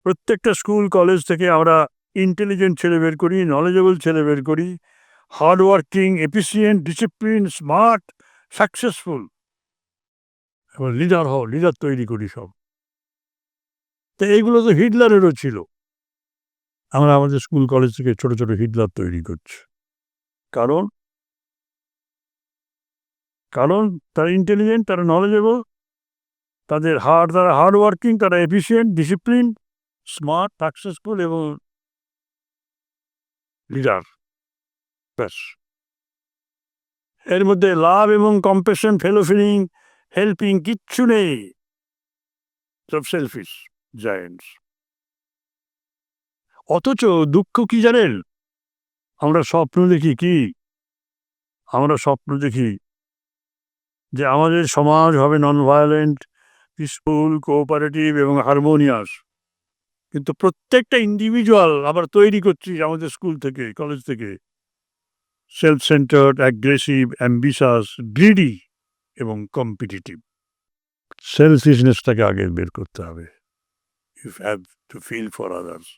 প্রত্যেকটা school college থেকে আমরা ইন্টেলিজেন্ট ছেলে বের করি, নলেজেবল ছেলে বের করি, hard working, efficient, discipline, smart, successful এবং লিডার তৈরি করি সব। তো এইগুলো তো হিটলারেরও ছিল। আমরা আমাদের স্কুল কলেজ থেকে ছোট ছোট হিটলার তৈরি করছি। কারণ কারণ তারা ইন্টেলিজেন্ট, তারা নলেজেবল, তারা হার্ড ওয়ার্কিং, তারা এফিসিয়েন্ট, ডিসিপ্লিন, স্মার্ট, সাকসেসফুল এবং লিডার। ব্যাস। এর মধ্যে লাভ এবং কম্প্যাশন, ফেলোফিলিং, হেল্পিং কিচ্ছু নেই। সব সেলফিশ জায়েন্টস। অথচ দুঃখ কি জানেন? আমরা স্বপ্ন দেখি কি? আমরা স্বপ্ন দেখি যে আমাদের সমাজ হবে নন ভায়োলেন্ট, পিসফুল, কোঅপারেটিভ এবং হারমোনিয়াস। কিন্তু প্রত্যেকটা ইন্ডিভিজুয়াল আবার তৈরি করছি আমাদের স্কুল থেকে, কলেজ থেকে self centred, aggressive, ambitious, greedy এবং কম্পিটিটিভ। সেলফিশনেসটাকে আগে বের করতে হবে। You have to feel for others.